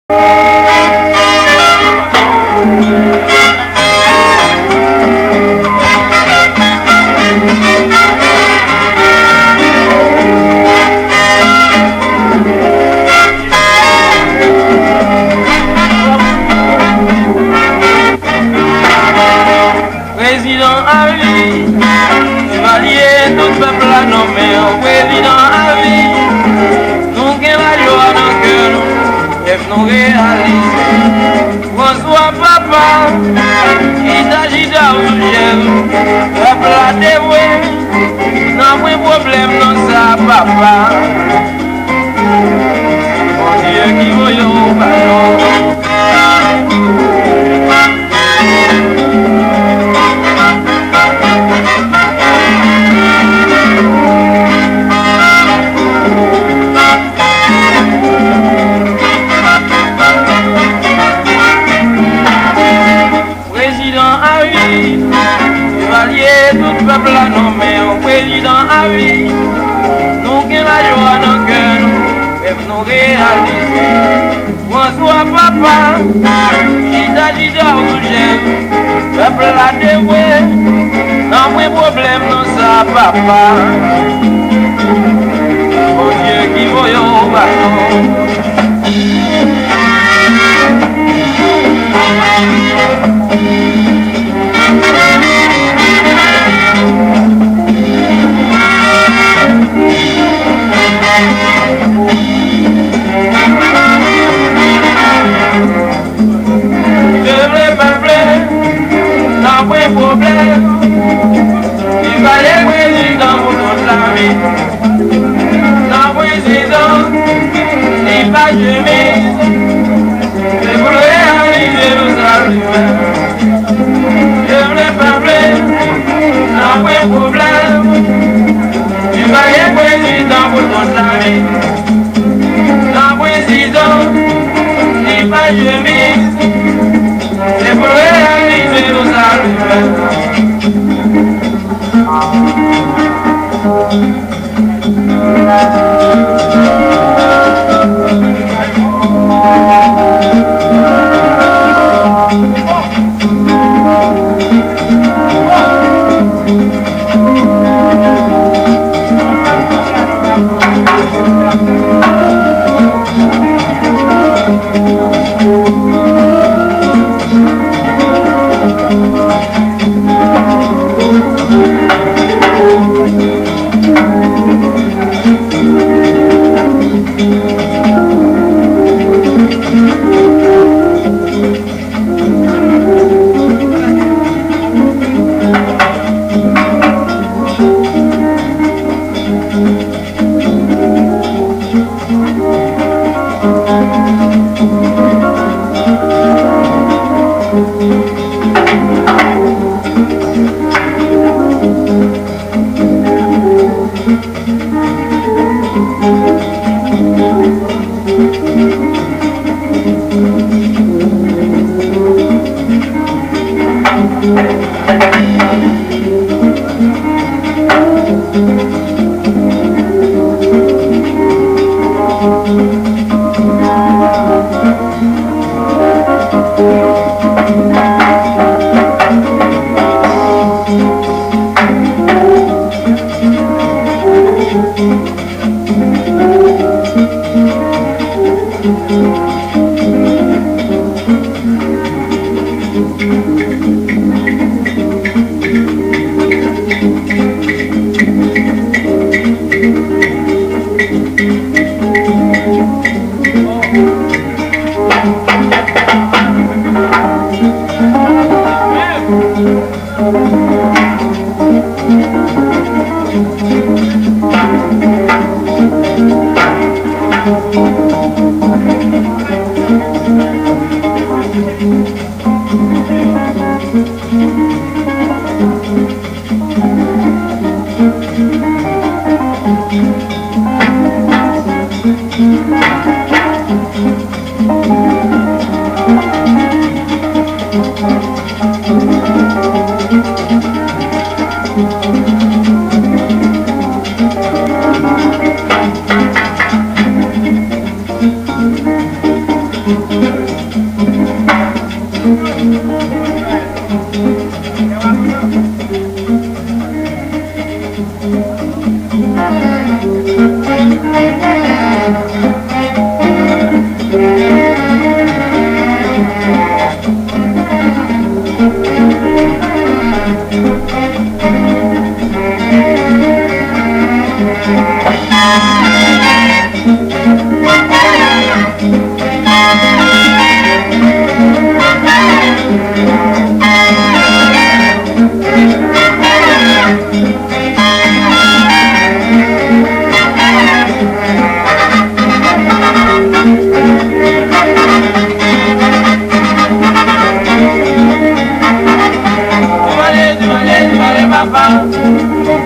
Président à vie, chevalier tout peuple a nommé un président à vie. Nous qui la joie dans que nous réaliser. François Papa, il s'agit d'un chef, peuple a dévoué, n'a pas de problème dans ça papa. Mon Dieu qui voyait au ballon. Tout peuple a nommé un président à vie. Nous qui la joie dans le cœur, nous nous réaliser. François Papa, il s'agit d'un chef, peuple a dévoué, n'a pas de problème dans ça papa. Mon Dieu qui voyait au bâton. Problème, il fallait président pour toute la vie. Non président, il va chemise, c'est pour réaliser le salut. Je voulais parler, non problème, il fallait président pour toute la vie. Non président, il va chemise, c'est pour réaliser le salut.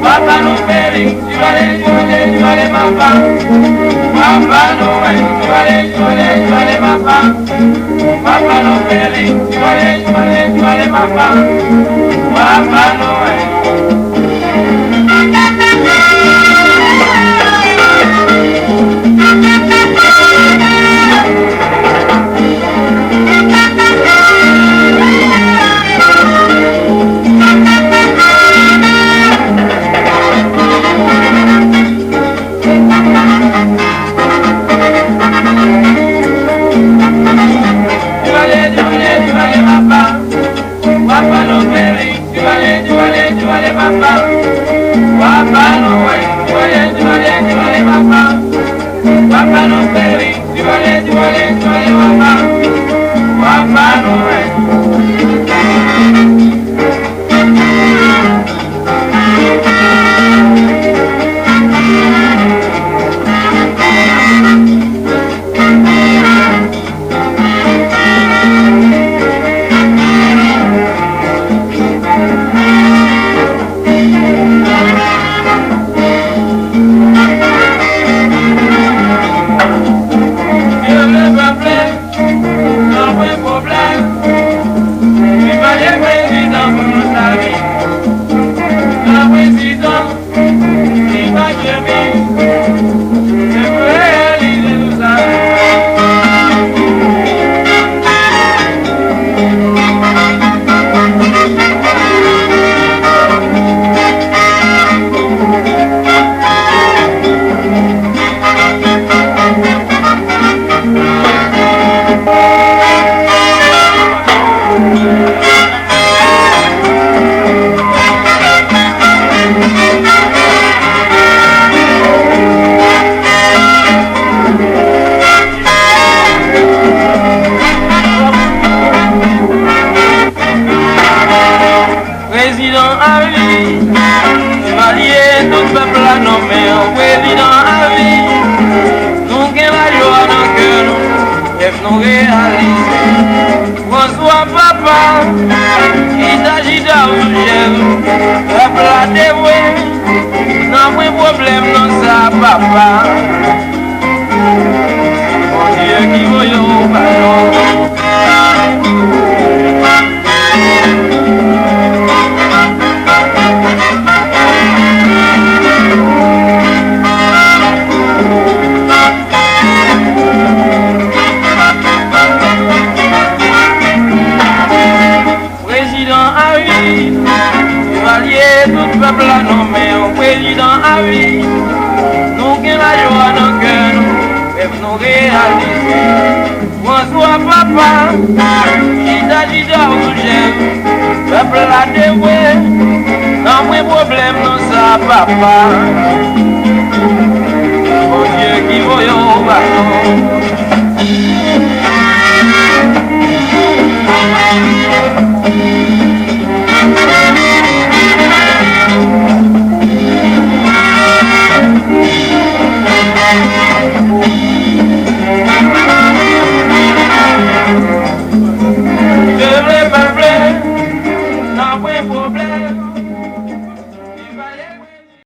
Papa no peri, tu vas les papa. Papa Noël, tu vas les papa. Papa no peri, tu vas les papa. Papa Noël. Papa no peri, tu vas les papa. Papa Noël. Président à vie, chevalier tout peuple a nommé un président à vie. Nous qui la joie dans le cœur, nous réaliser. François Papa, il s'agit d'un chef, peuple a dévoué, non moins problème non ça papa. Mon Dieu qui voyait au ballon. Tout peuple a nommé un président à vie. Nous qui la joie dans le cœur, nous nous réaliser. François Papa, il s'agit d'un chef, peuple a dévoué, non moins problème non ça papa. Mon Dieu qui voyait au ballon.